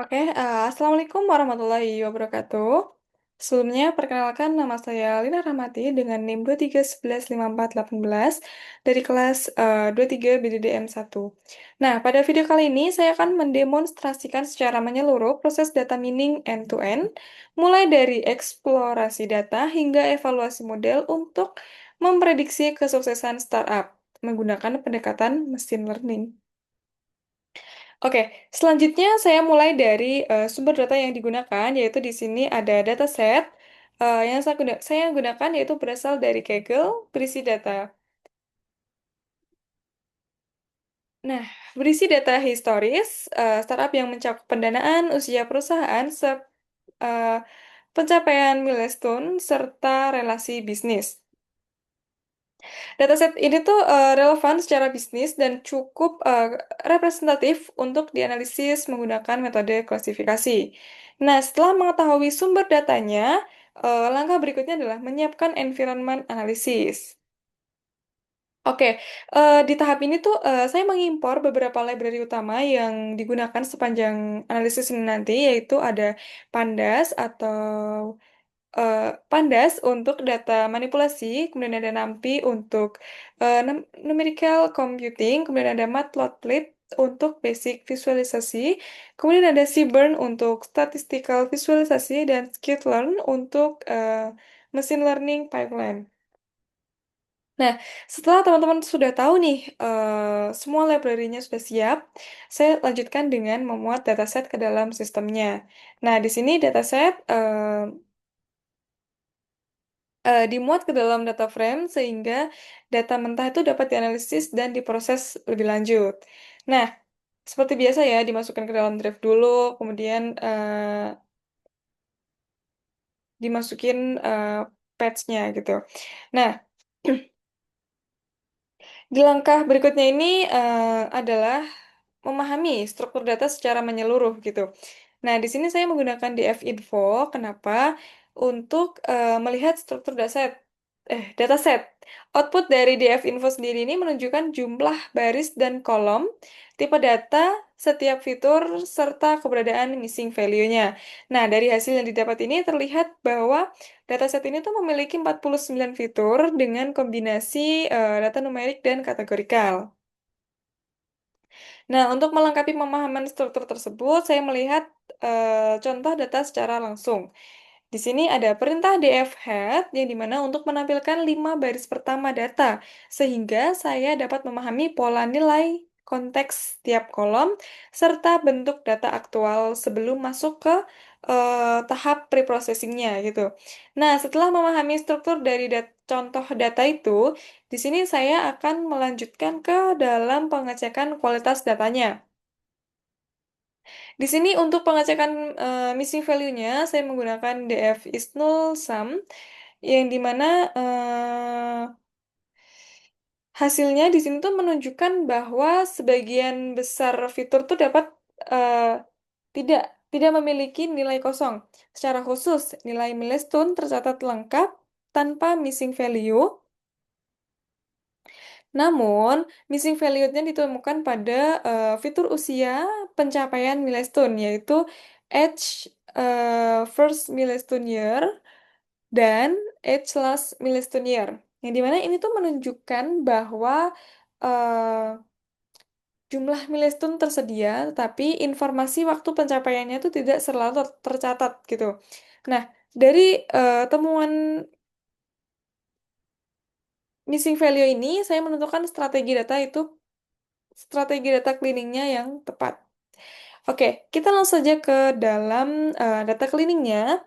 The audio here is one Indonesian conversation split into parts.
Oke, Assalamualaikum warahmatullahi wabarakatuh. Sebelumnya, perkenalkan nama saya Lina Rahmati dengan NIM 23115418 dari kelas 23 BDDM 1. Nah, pada video kali ini saya akan mendemonstrasikan secara menyeluruh proses data mining end-to-end, mulai dari eksplorasi data hingga evaluasi model untuk memprediksi kesuksesan startup menggunakan pendekatan machine learning. Oke, selanjutnya saya mulai dari sumber data yang digunakan, yaitu di sini ada dataset yang saya gunakan yaitu berasal dari Kaggle berisi data. Nah, berisi data historis startup yang mencakup pendanaan, usia perusahaan, eh, pencapaian milestone, serta relasi bisnis. Dataset ini tuh relevan secara bisnis dan cukup representatif untuk dianalisis menggunakan metode klasifikasi. Nah, setelah mengetahui sumber datanya, langkah berikutnya adalah menyiapkan environment analisis. Oke, di tahap ini tuh saya mengimpor beberapa library utama yang digunakan sepanjang analisis ini nanti, yaitu ada Pandas atau eh, Pandas untuk data manipulasi, kemudian ada NumPy untuk numerical computing, kemudian ada Matplotlib untuk basic visualisasi, kemudian ada Seaborn untuk statistical visualisasi, dan Scikit-learn untuk machine learning pipeline. Nah, setelah teman-teman sudah tahu nih, semua library-nya sudah siap, saya lanjutkan dengan memuat dataset ke dalam sistemnya. Nah, di sini dataset dimuat ke dalam data frame sehingga data mentah itu dapat dianalisis dan diproses lebih lanjut. Nah, seperti biasa ya, dimasukkan ke dalam drive dulu, kemudian dimasukin patch-nya gitu. Nah, di langkah berikutnya ini adalah memahami struktur data secara menyeluruh gitu. Nah, di sini saya menggunakan DF-Info. Kenapa? Untuk melihat struktur dataset. Output dari DF-Info sendiri ini menunjukkan jumlah baris dan kolom, tipe data, setiap fitur, serta keberadaan missing value-nya. Nah, dari hasil yang didapat ini terlihat bahwa dataset ini tuh memiliki 49 fitur dengan kombinasi data numerik dan kategorikal. Nah, untuk melengkapi pemahaman struktur tersebut, saya melihat contoh data secara langsung. Di sini ada perintah df head yang dimana untuk menampilkan 5 baris pertama data, sehingga saya dapat memahami pola nilai konteks tiap kolom, serta bentuk data aktual sebelum masuk ke tahap preprocessingnya gitu. Nah, setelah memahami struktur dari contoh data itu, di sini saya akan melanjutkan ke dalam pengecekan kualitas datanya. Di sini untuk pengecekan missing value-nya, saya menggunakan df is null sum, yang dimana hasilnya di sini tuh menunjukkan bahwa sebagian besar fitur tuh dapat eh, tidak tidak memiliki nilai kosong. Secara khusus, nilai milestone tercatat lengkap tanpa missing value. Namun, missing value-nya ditemukan pada fitur usia pencapaian milestone, yaitu age first milestone year dan age last milestone year. Yang dimana ini tuh menunjukkan bahwa eh, jumlah milestone tersedia, tapi informasi waktu pencapaiannya itu tidak selalu tercatat gitu. Nah, dari temuan missing value ini, saya menentukan strategi data cleaningnya yang tepat. Oke, kita langsung saja ke dalam data cleaningnya.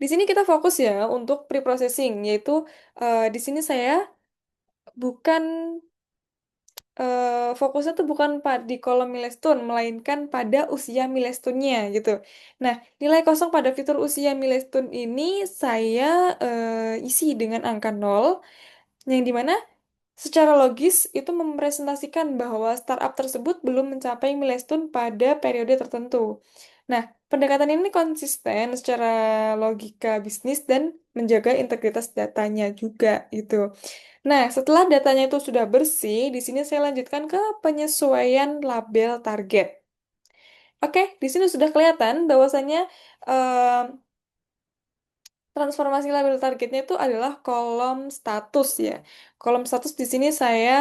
Di sini kita fokus ya untuk pre-processing, yaitu di sini saya bukan fokusnya tuh bukan di kolom milestone, melainkan pada usia milestone-nya gitu. Nah, nilai kosong pada fitur usia milestone ini saya isi dengan angka 0, yang dimana secara logis itu merepresentasikan bahwa startup tersebut belum mencapai milestone pada periode tertentu. Nah, pendekatan ini konsisten secara logika bisnis dan menjaga integritas datanya juga gitu. Nah, setelah datanya itu sudah bersih, di sini saya lanjutkan ke penyesuaian label target. Oke, di sini sudah kelihatan bahwasannya eh, transformasi label targetnya itu adalah kolom status ya. Kolom status di sini saya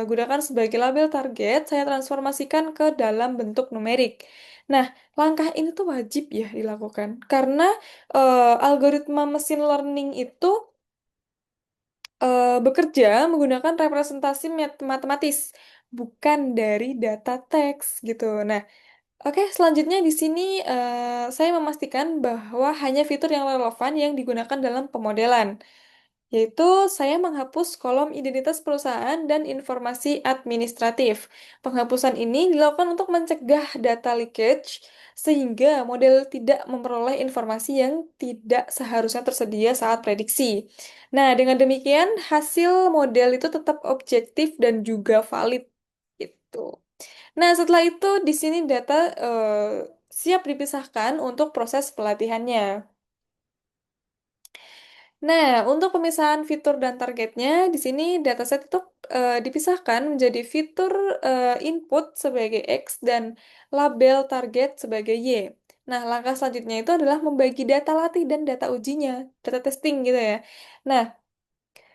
gunakan sebagai label target, saya transformasikan ke dalam bentuk numerik. Nah, langkah ini tuh wajib ya dilakukan karena algoritma mesin learning itu bekerja menggunakan representasi matematis, bukan dari data teks gitu. Nah, oke, selanjutnya di sini saya memastikan bahwa hanya fitur yang relevan yang digunakan dalam pemodelan, yaitu saya menghapus kolom identitas perusahaan dan informasi administratif. Penghapusan ini dilakukan untuk mencegah data leakage sehingga model tidak memperoleh informasi yang tidak seharusnya tersedia saat prediksi. Nah, dengan demikian hasil model itu tetap objektif dan juga valid gitu. Nah, setelah itu di sini data siap dipisahkan untuk proses pelatihannya. Nah, untuk pemisahan fitur dan targetnya, di sini dataset itu dipisahkan menjadi fitur input sebagai X dan label target sebagai Y. Nah, langkah selanjutnya itu adalah membagi data latih dan data ujinya, data testing gitu ya. Nah,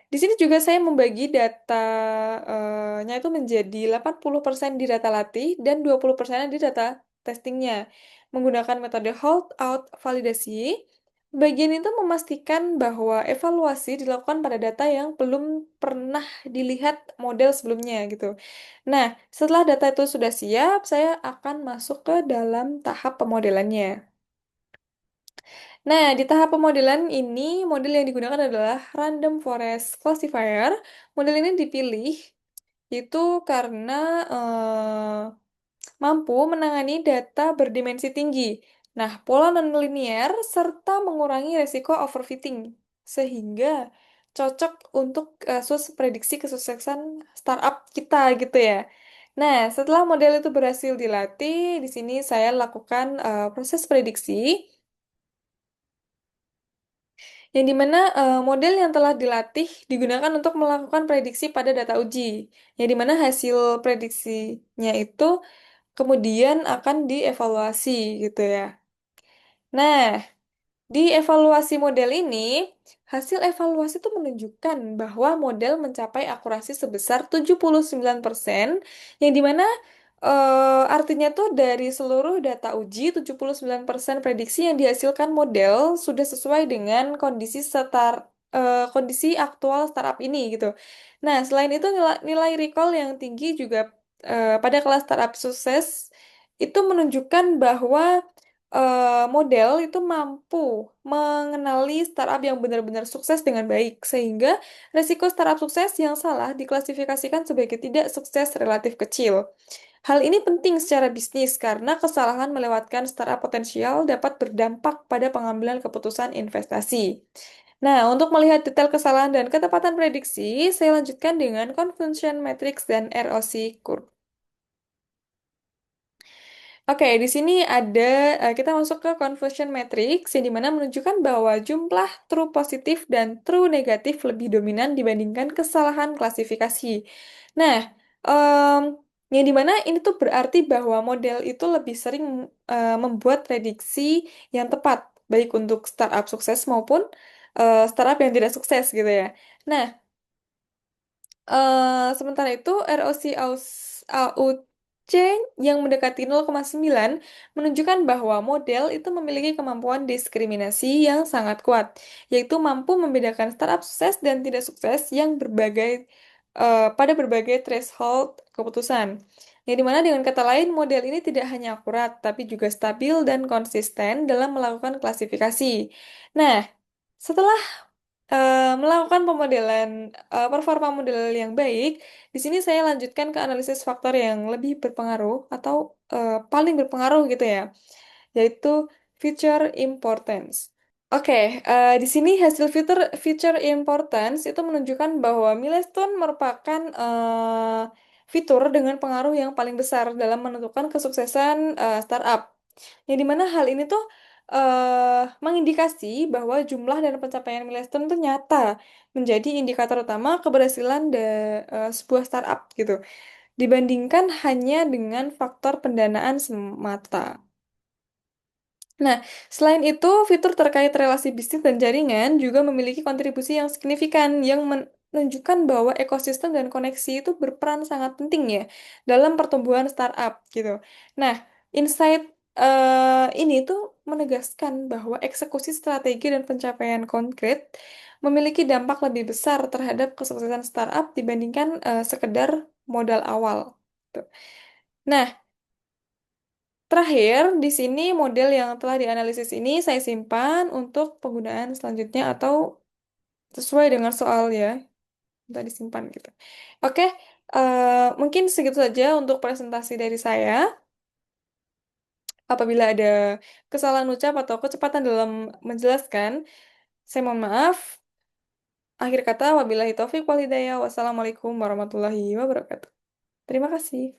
di sini juga saya membagi datanya itu menjadi 80% di data latih dan 20% di data testingnya. Menggunakan metode holdout validasi, bagian itu memastikan bahwa evaluasi dilakukan pada data yang belum pernah dilihat model sebelumnya gitu. Nah, setelah data itu sudah siap, saya akan masuk ke dalam tahap pemodelannya. Nah, di tahap pemodelan ini, model yang digunakan adalah Random Forest Classifier. Model ini dipilih itu karena mampu menangani data berdimensi tinggi. Nah, pola nonlinear serta mengurangi resiko overfitting, sehingga cocok untuk kasus prediksi kesuksesan startup kita gitu ya. Nah, setelah model itu berhasil dilatih, di sini saya lakukan proses prediksi yang dimana model yang telah dilatih digunakan untuk melakukan prediksi pada data uji, yang dimana hasil prediksinya itu kemudian akan dievaluasi gitu ya. Nah, di evaluasi model ini, hasil evaluasi itu menunjukkan bahwa model mencapai akurasi sebesar 79%, yang dimana artinya tuh dari seluruh data uji, 79% prediksi yang dihasilkan model sudah sesuai dengan kondisi aktual startup ini gitu. Nah, selain itu nilai recall yang tinggi juga pada kelas startup sukses itu menunjukkan bahwa model itu mampu mengenali startup yang benar-benar sukses dengan baik, sehingga resiko startup sukses yang salah diklasifikasikan sebagai tidak sukses relatif kecil. Hal ini penting secara bisnis karena kesalahan melewatkan startup potensial dapat berdampak pada pengambilan keputusan investasi. Nah, untuk melihat detail kesalahan dan ketepatan prediksi, saya lanjutkan dengan confusion matrix dan ROC curve. Oke, di sini ada kita masuk ke conversion matrix yang dimana menunjukkan bahwa jumlah true positif dan true negatif lebih dominan dibandingkan kesalahan klasifikasi. Nah, em, yang dimana ini tuh berarti bahwa model itu lebih sering membuat prediksi yang tepat, baik untuk startup sukses maupun startup yang tidak sukses gitu ya. Nah, sementara itu, AUC yang mendekati 0,9 menunjukkan bahwa model itu memiliki kemampuan diskriminasi yang sangat kuat, yaitu mampu membedakan startup sukses dan tidak sukses yang pada berbagai threshold keputusan. Yang dimana dengan kata lain, model ini tidak hanya akurat, tapi juga stabil dan konsisten dalam melakukan klasifikasi. Nah, setelah melakukan pemodelan performa model yang baik, di sini saya lanjutkan ke analisis faktor yang lebih berpengaruh atau paling berpengaruh gitu ya, yaitu feature importance. Oke, di sini hasil feature importance itu menunjukkan bahwa milestone merupakan fitur dengan pengaruh yang paling besar dalam menentukan kesuksesan startup. Yang dimana hal ini tuh mengindikasi bahwa jumlah dan pencapaian milestone itu nyata menjadi indikator utama keberhasilan sebuah startup gitu. dibandingkan hanya dengan faktor pendanaan semata. Nah, selain itu, fitur terkait relasi bisnis dan jaringan juga memiliki kontribusi yang signifikan yang menunjukkan bahwa ekosistem dan koneksi itu berperan sangat penting ya dalam pertumbuhan startup gitu. Nah, insight ini tuh menegaskan bahwa eksekusi strategi dan pencapaian konkret memiliki dampak lebih besar terhadap kesuksesan startup dibandingkan sekedar modal awal. Tuh. Nah, terakhir, di sini model yang telah dianalisis ini saya simpan untuk penggunaan selanjutnya atau sesuai dengan soal ya, untuk disimpan gitu. Oke, mungkin segitu saja untuk presentasi dari saya. Apabila ada kesalahan ucap atau kecepatan dalam menjelaskan, saya mohon maaf. Akhir kata, wabillahi taufiq wal hidayah. Wassalamualaikum warahmatullahi wabarakatuh. Terima kasih.